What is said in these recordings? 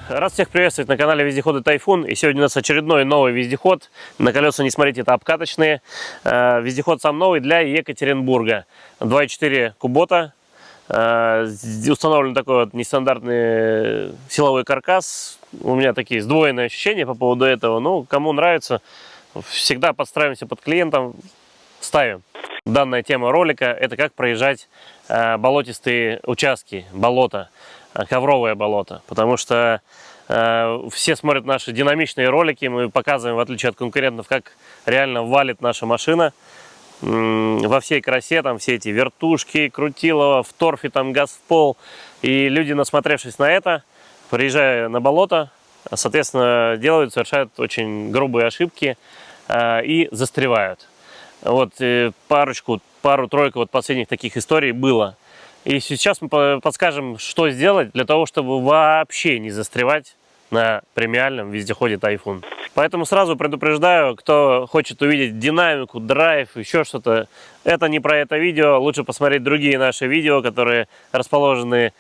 Рад всех приветствовать на канале Вездеходы Тайфун. И сегодня у нас очередной новый вездеход. На колеса не смотрите, это обкаточные. Вездеход сам новый для Екатеринбурга. 2.4 Кубота. Установлен такой вот нестандартный силовой каркас. У меня такие сдвоенные ощущения по поводу этого. Ну, кому нравится, всегда подстраиваемся под клиентом, ставим. Данная тема ролика — это как проезжать болотистые участки, болото, ковровое болото. Потому что все смотрят наши динамичные ролики, мы показываем, в отличие от конкурентов, как реально валит наша машина во всей красе, там все эти вертушки, крутилово, в торфе, там газ в пол. И люди, насмотревшись на это, приезжая на болото, соответственно, совершают очень грубые ошибки и застревают. Вот пару-тройку вот последних таких историй было. И сейчас мы подскажем, что сделать для того, чтобы вообще не застревать на премиальном вездеходе Тайфун. Поэтому сразу предупреждаю, кто хочет увидеть динамику, драйв, еще что-то, это не про это видео. Лучше посмотреть другие наши видео, которые расположены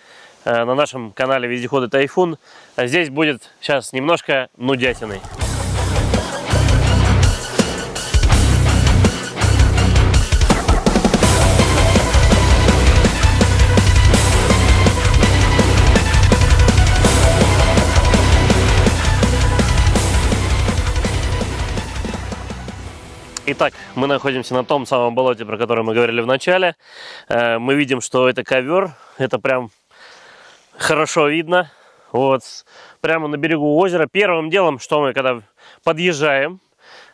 на нашем канале Вездеходы Тайфун. Здесь будет сейчас немножко нудятины. Итак, мы находимся на том самом болоте, про которое мы говорили в начале. Мы видим, что это ковер, это прям хорошо видно. Вот, прямо на берегу озера. Первым делом, что мы когда подъезжаем,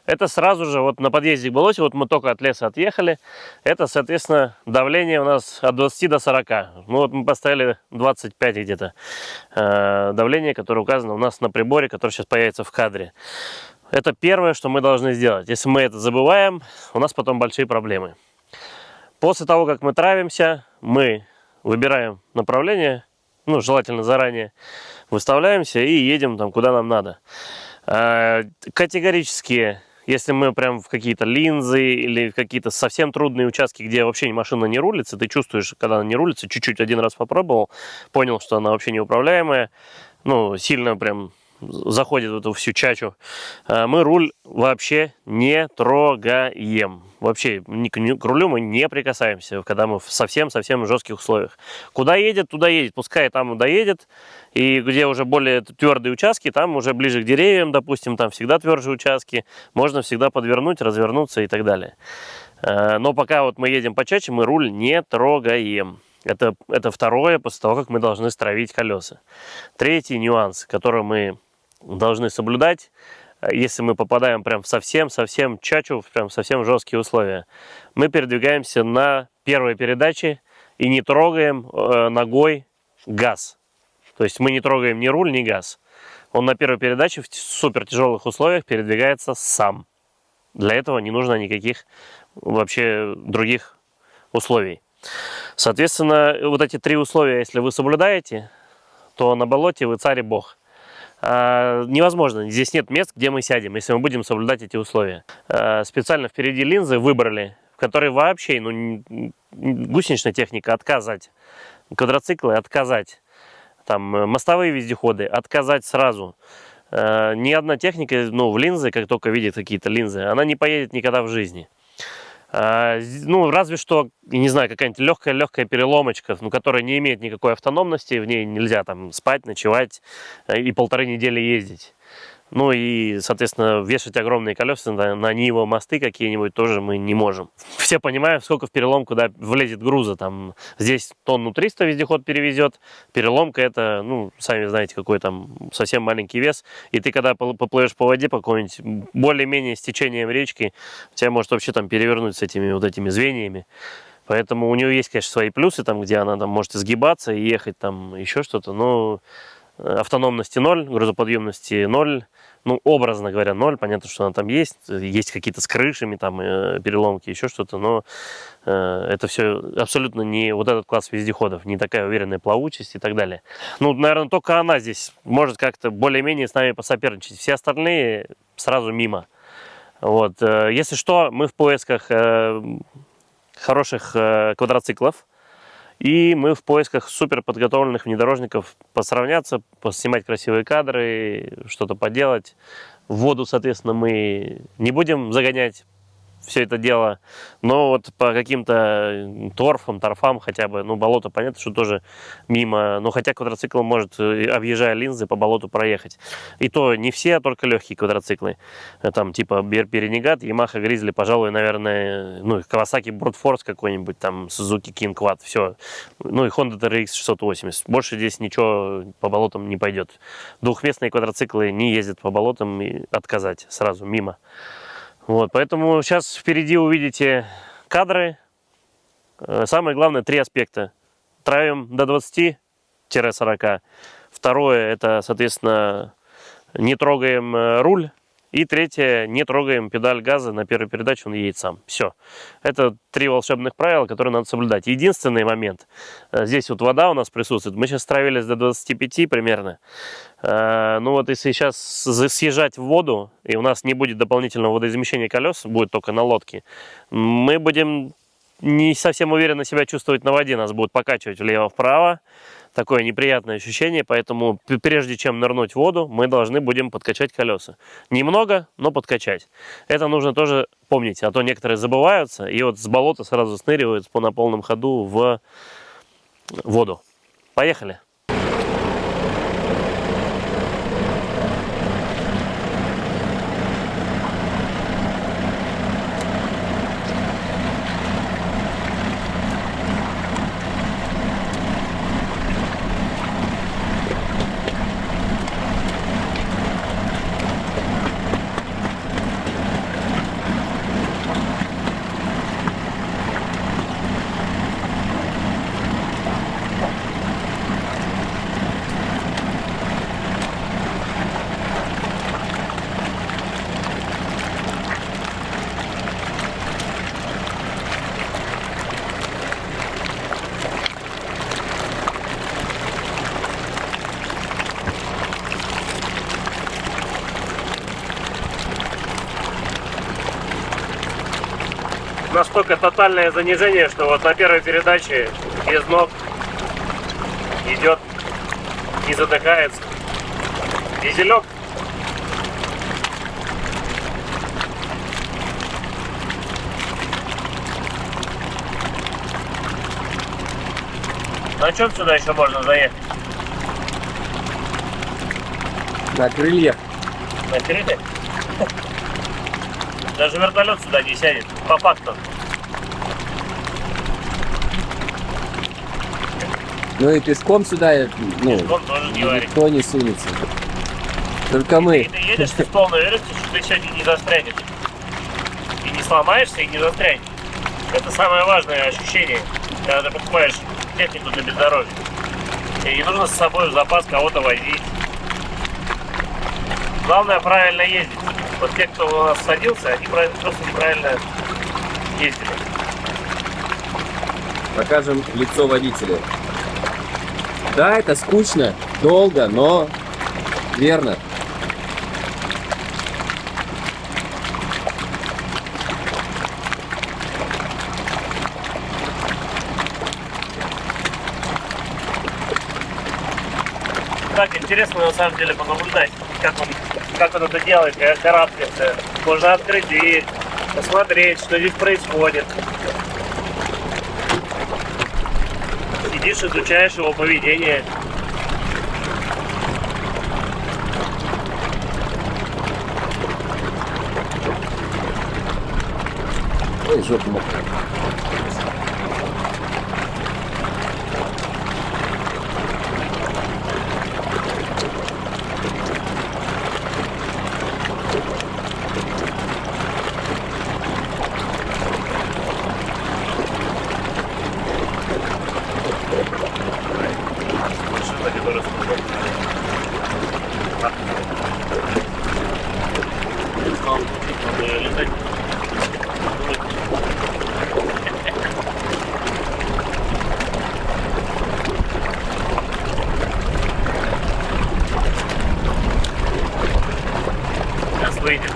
это сразу же вот на подъезде к болоте, вот мы только от леса отъехали, это, соответственно, давление у нас от 20 до 40. Ну вот мы поставили 25 где-то давление, которое указано у нас на приборе, который сейчас появится в кадре. Это первое, что мы должны сделать. Если мы это забываем, у нас потом большие проблемы. После того, как мы травимся, мы выбираем направление, ну, желательно заранее, выставляемся и едем там, куда нам надо. Категорически, если мы прям в какие-то линзы или в какие-то совсем трудные участки, где вообще машина не рулится, ты чувствуешь, когда она не рулится, чуть-чуть один раз попробовал, понял, что она вообще неуправляемая, ну, сильно прям заходит в эту всю чачу, мы руль вообще не трогаем. Вообще к рулю мы не прикасаемся, когда мы в совсем-совсем жестких условиях. Куда едет, туда едет. Пускай там доедет. И где уже более твердые участки, там уже ближе к деревьям, допустим, там всегда тверже участки. Можно всегда подвернуть, развернуться и так далее. Но пока вот мы едем почаще, мы руль не трогаем. Это второе, после того, как мы должны стравить колеса. Третий нюанс, который мы должны соблюдать, если мы попадаем прям в совсем чачу, прям совсем жесткие условия. Мы передвигаемся на первой передаче и не трогаем ногой газ. То есть мы не трогаем ни руль, ни газ. Он на первой передаче в супер тяжелых условиях передвигается сам. Для этого не нужно никаких вообще других условий. Соответственно, вот эти три условия, если вы соблюдаете, то на болоте вы царь и бог. Невозможно, здесь нет мест, где мы сядем, если мы будем соблюдать эти условия. Специально впереди линзы выбрали, в которой вообще, гусеничная техника — отказать, квадроциклы — отказать, там, мостовые вездеходы — отказать сразу. Ни одна техника, в линзы, как только видит какие-то линзы, она не поедет никогда в жизни. Разве что, не знаю, какая-нибудь легкая переломочка, которая не имеет никакой автономности, в ней нельзя там спать, ночевать и 1,5 недели ездить. Ну и, соответственно, вешать огромные колеса на Ниву мосты какие-нибудь тоже мы не можем. Все понимают, сколько в переломку влезет груза. Там, здесь 300 тонн вездеход перевезет. Переломка — это, сами знаете, какой там совсем маленький вес. И ты, когда поплывешь по воде по какой-нибудь более-менее с течением речки, тебя может вообще там перевернуть с этими вот этими звеньями. Поэтому у нее есть, конечно, свои плюсы, там, где она там может изгибаться и ехать там еще что-то, но автономности 0, грузоподъемности 0, образно говоря, 0, понятно, что она там есть какие-то с крышами, там, переломки, еще что-то, но это все абсолютно не вот этот класс вездеходов, не такая уверенная плавучесть и так далее. Наверное, только она здесь может как-то более-менее с нами посоперничать, все остальные сразу мимо. Вот. Если что, мы в поисках хороших квадроциклов. И мы в поисках супер подготовленных внедорожников посравняться, поснимать красивые кадры, что-то поделать. В воду, соответственно, мы не будем загонять все это дело, но вот по каким-то торфам хотя бы, ну, болото, понятно, что тоже мимо, но хотя квадроцикл может, объезжая линзы, по болоту проехать. И то не все, а только легкие квадроциклы. Там типа BRP Renegade, Yamaha Grizzly, пожалуй, наверное, ну, Kawasaki Brute Force какой-нибудь, там, Suzuki King Quad, все. Ну, и Honda TRX 680. Больше здесь ничего по болотам не пойдет. Двухместные квадроциклы не ездят по болотам, и отказать сразу, мимо. Вот, поэтому сейчас впереди увидите кадры. Самое главное, 3 аспекта. Травим до 20-40. Второе, это, соответственно, не трогаем руль. И третье, не трогаем педаль газа на первой передаче, он едет сам. Все. Это 3 волшебных правила, которые надо соблюдать. Единственный момент. Здесь вот вода у нас присутствует. Мы сейчас травились до 25 примерно. Ну вот если сейчас съезжать в воду, и у нас не будет дополнительного водоизмещения колес, будет только на лодке, мы будем не совсем уверенно себя чувствовать на воде. Нас будут покачивать влево-вправо. Такое неприятное ощущение, поэтому прежде чем нырнуть в воду, мы должны будем подкачать колеса. Немного, но подкачать. Это нужно тоже помнить, а то некоторые забываются, и вот с болота сразу сныривают на полном ходу в воду. Поехали! Настолько тотальное занижение, что вот на первой передаче без ног идет, не затыкается. Дизелек. На чем сюда еще можно заехать? На крыльях. На крыльях? Даже вертолет сюда не сядет, по факту. Ну и пешком сюда, ну, Пешком тоже не варит. никто не сунется. Только мы. И ты едешь с полной уверенностью, что ты сегодня не застрянешь. И не сломаешься, и не застрянешь. Это самое важное ощущение, когда ты покупаешь технику для бездорожья. Тебе не нужно с собой в запас кого-то возить. Главное правильно ездить. Вот те, кто у нас садился, они просто неправильно ездили. Покажем лицо водителя. Да, это скучно, долго, но верно. Так интересно на самом деле понаблюдать, как он это делает, как карабкается. Можно открыть дверь, посмотреть, что здесь происходит. Сидишь, изучаешь его поведение. Ой, жопа мокрая. Машина, которая летать. Сейчас выйдет.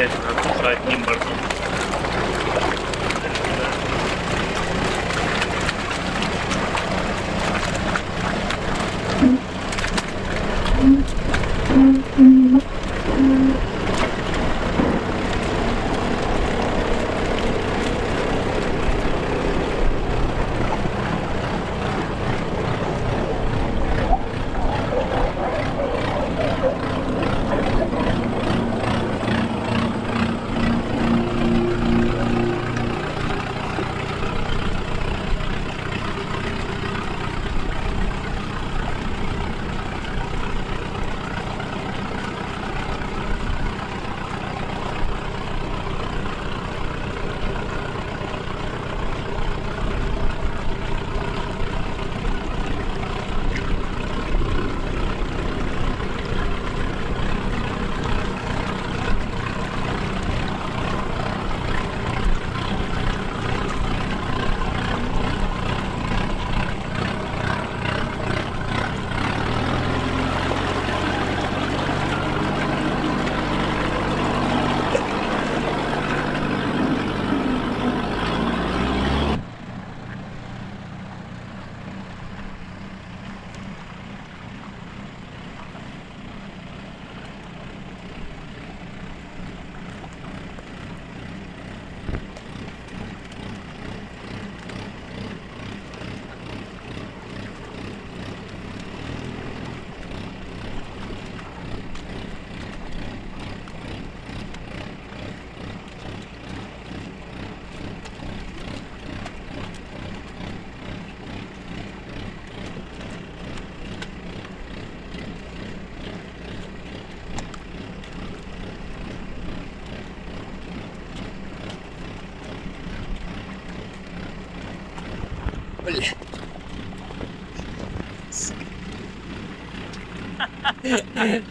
опять же, одним бортом.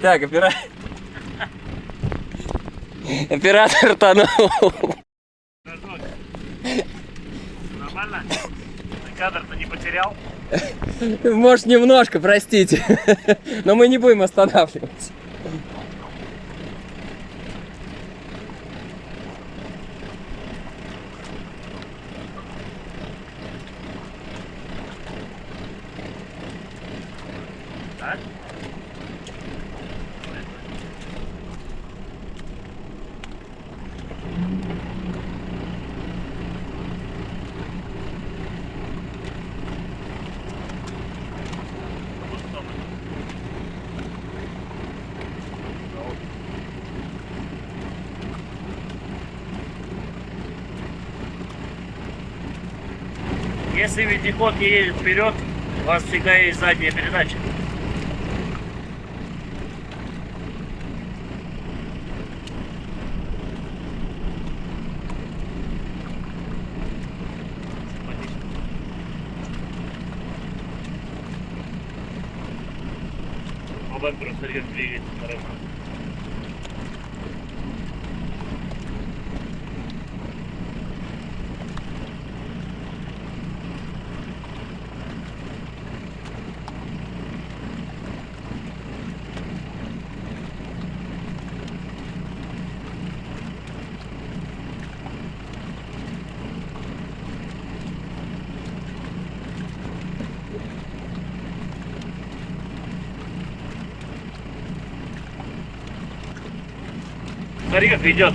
Так, оператор тонул. Нормально? Кадр-то не потерял? Может, немножко, простите. Но мы не будем останавливаться. Так? Если вездеход не едет вперед, у вас всегда есть задняя передача. По бамперу сойдет двигатель второй. Смотри, как идет.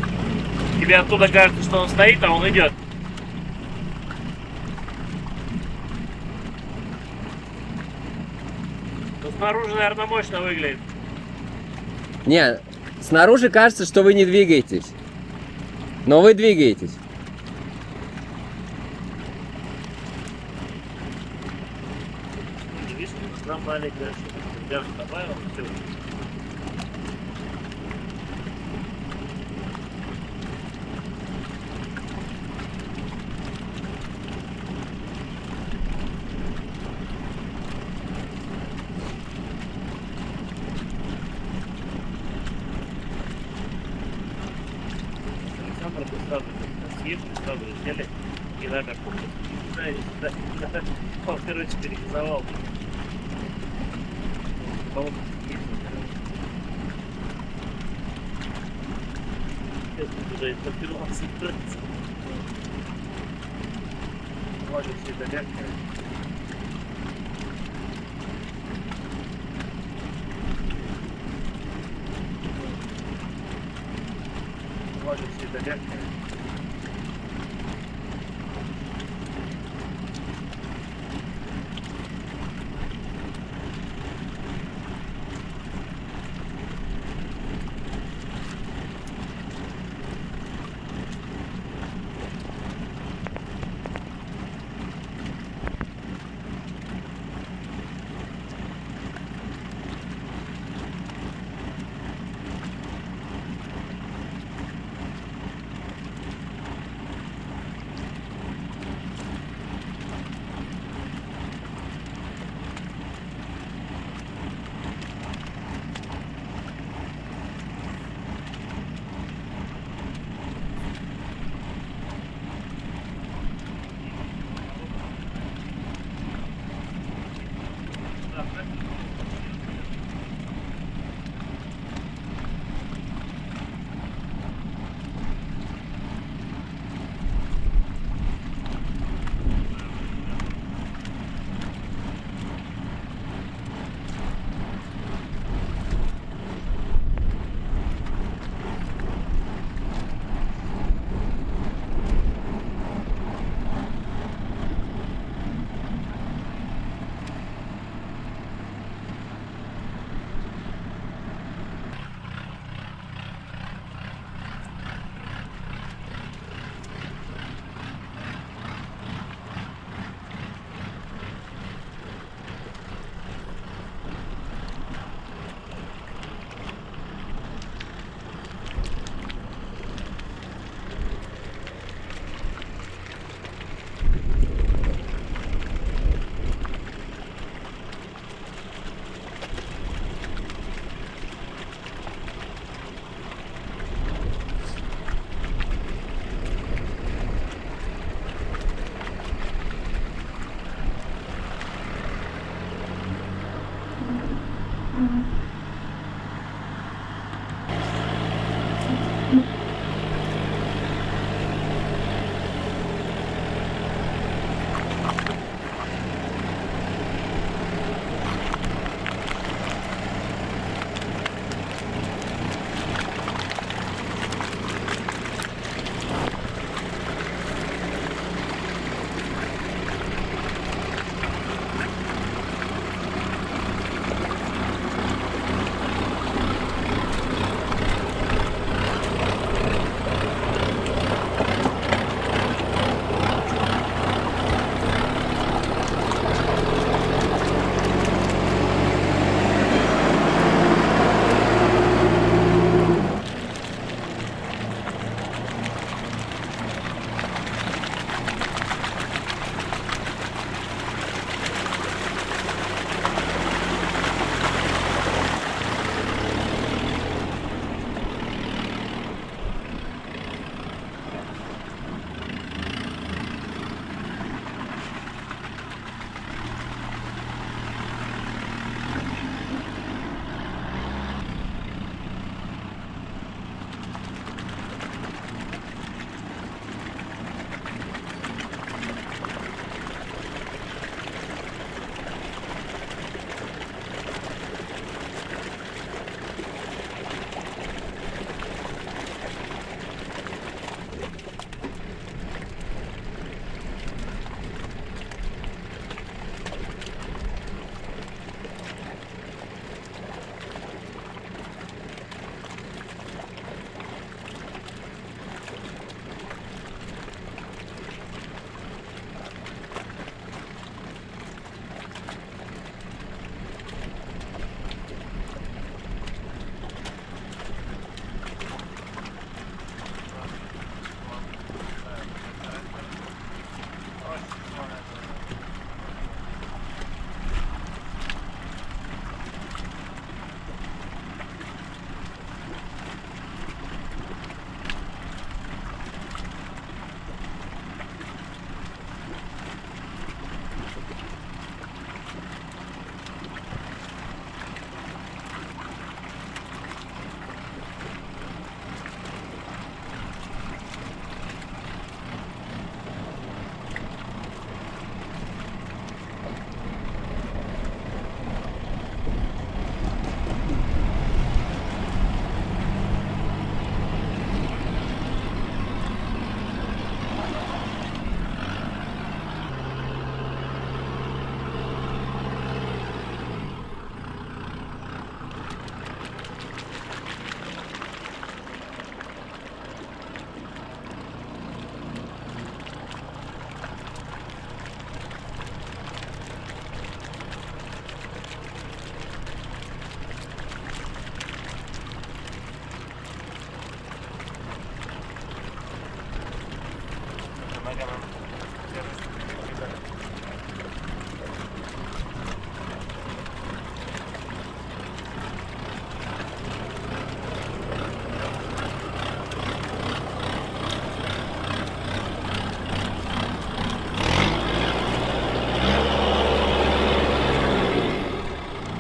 Тебе оттуда кажется, что он стоит, а он идет. Но снаружи, наверное, мощно выглядит. Не, снаружи кажется, что вы не двигаетесь. Но вы двигаетесь. Видишь, нам маленькая, я же добавил, все. Сразу сели и на как он, короче, перерисовал. Сейчас уже интерференции тратится. Ладно, все это легкое. Ладно, все это легкое.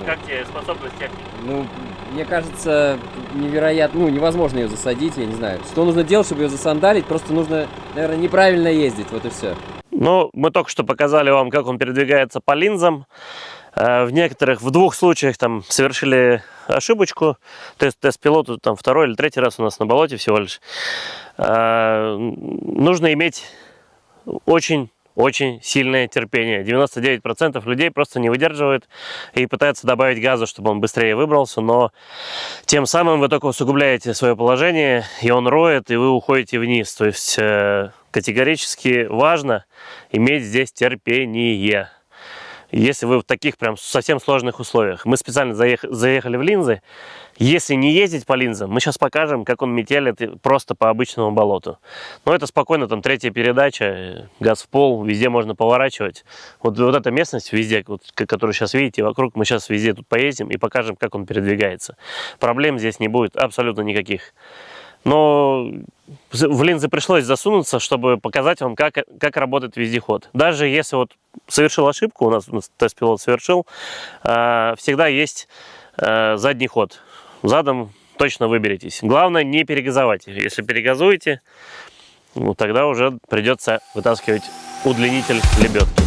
Как тебе способность техники? Ну, мне кажется, невероятно, ну, невозможно ее засадить, я не знаю. Что нужно делать, чтобы ее засандалить? Просто нужно, наверное, неправильно ездить, вот и все. Ну, мы только что показали вам, как он передвигается по линзам. В двух случаях там совершили ошибочку. Тест-пилоту там второй или третий раз у нас на болоте всего лишь. Нужно иметь очень сильное терпение. 99% людей просто не выдерживают и пытаются добавить газу, чтобы он быстрее выбрался, но тем самым вы только усугубляете свое положение, и он роет, и вы уходите вниз. То есть категорически важно иметь здесь терпение. Если вы в таких прям совсем сложных условиях. Мы специально заехали в линзы. Если не ездить по линзам, мы сейчас покажем, как он метелит просто по обычному болоту. Но это спокойно, там третья передача, газ в пол, везде можно поворачивать. Вот эта местность везде, вот, которую сейчас видите вокруг, мы сейчас везде тут поездим и покажем, как он передвигается. Проблем здесь не будет абсолютно никаких. Но в линзы пришлось засунуться, чтобы показать вам, как работает вездеход. Даже если вот совершил ошибку, у нас тест-пилот совершил, всегда есть задний ход. Задом точно выберетесь. Главное не перегазовать. Если перегазуете, ну, тогда уже придется вытаскивать удлинитель лебедки.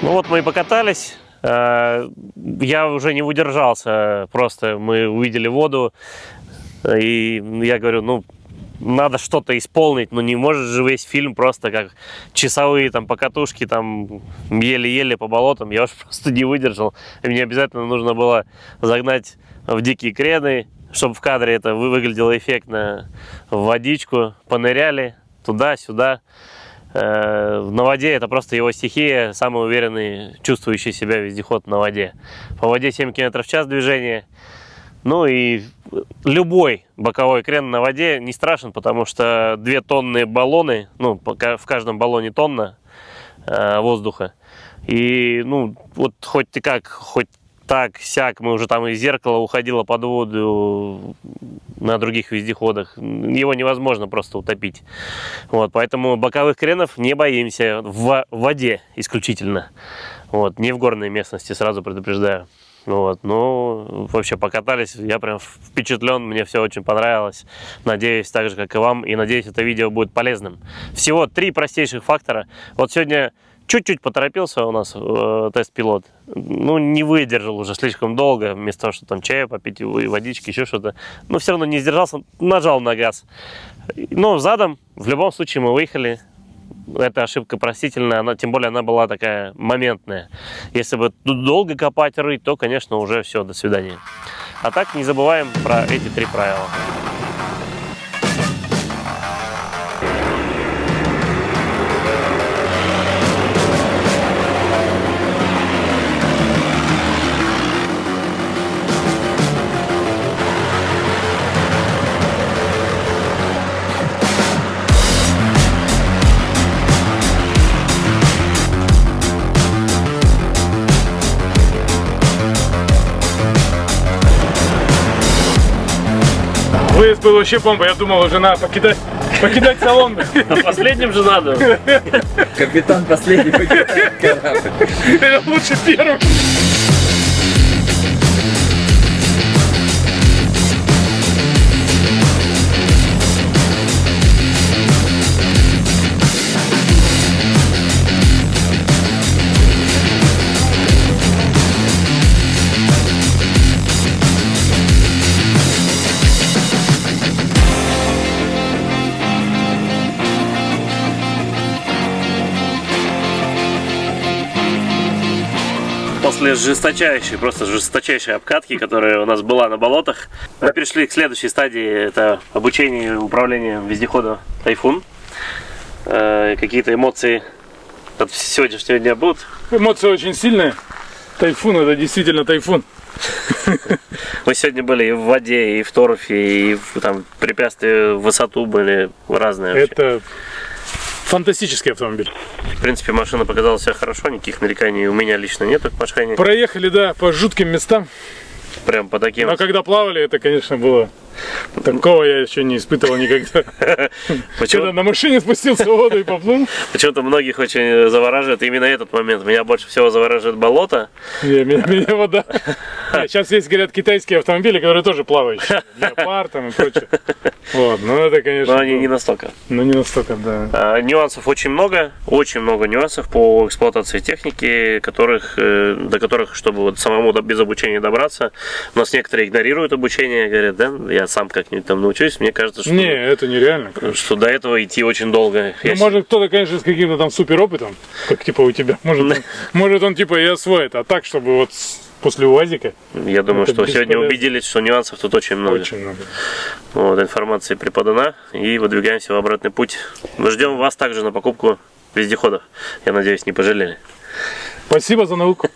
Ну вот мы и покатались. Я уже не удержался, просто мы увидели воду, и я говорю, ну, надо что-то исполнить, но не может же весь фильм просто как часовые там покатушки, там еле-еле по болотам, я уж просто не выдержал, и мне обязательно нужно было загнать в дикие крены, чтобы в кадре это выглядело эффектно, в водичку, поныряли туда-сюда. На воде это просто его стихия, самый уверенный, чувствующий себя вездеход на воде. По воде 7 км в час движения. Ну и любой боковой крен на воде не страшен, потому что 2 тонны баллоны, ну в каждом баллоне тонна воздуха. И ну вот хоть ты как, хоть так-сяк, мы уже там из зеркала уходило под воду на других вездеходах. Его невозможно просто утопить. Вот, поэтому боковых кренов не боимся. В воде исключительно. Вот, не в горной местности, сразу предупреждаю. Вот, ну, вообще покатались, я прям впечатлен, мне все очень понравилось. Надеюсь, так же, как и вам, и надеюсь, это видео будет полезным. Всего 3 простейших фактора. Вот сегодня чуть-чуть поторопился у нас тест-пилот. Ну, не выдержал уже слишком долго, вместо того, чтобы там чаю попить, водички, еще что-то. Но все равно не сдержался, нажал на газ. Но задом, в любом случае, мы выехали. эта ошибка простительная, она, тем более она была такая моментная. Если бы долго копать, рыть, то, конечно, уже все, до свидания. А так не забываем про эти 3 правила. Выезд был вообще бомба, я думал, уже надо покидать салон. На последнем же надо. Капитан последний покидает корабль. Лучше первым. После просто жесточайшей обкатки, которая у нас была на болотах, мы перешли к следующей стадии. Это обучение и управление вездехода Тайфун. Какие-то эмоции от сегодняшнего дня будут? Эмоции очень сильные. Тайфун — это действительно тайфун. Мы сегодня были и в воде, и в торфе, и в препятствия в высоту были разные. Вообще. Это фантастический автомобиль. В принципе, машина показала себя хорошо, никаких нареканий у меня лично нету к машине. Проехали, да, по жутким местам. Прям по таким. Но когда плавали, это, конечно, было... Такого я еще не испытывал никогда. Когда на машине спустился в воду и поплыл. Почему-то многих очень завораживает именно этот момент. Меня больше всего завораживает болото. Меня вода. Сейчас есть, говорят, китайские автомобили, которые тоже плавающие. Леопард там и прочее. Вот, но это, конечно... Но они не настолько. Ну, не настолько, да. Нюансов очень много нюансов по эксплуатации техники, до которых, чтобы вот самому без обучения добраться, у нас некоторые игнорируют обучение, говорят, да, я сам как-нибудь там научусь, мне кажется, что... Не, это нереально. Что до этого идти очень долго. Ну, может, кто-то, конечно, с каким-то там супер опытом, как типа у тебя, может он типа и освоит, а так, чтобы вот после УАЗика. Я думаю, что сегодня убедились, что нюансов тут очень много. Очень много. Вот, информация преподана, и выдвигаемся в обратный путь. Мы ждем вас также на покупку вездеходов. Я надеюсь, не пожалели. Спасибо за науку.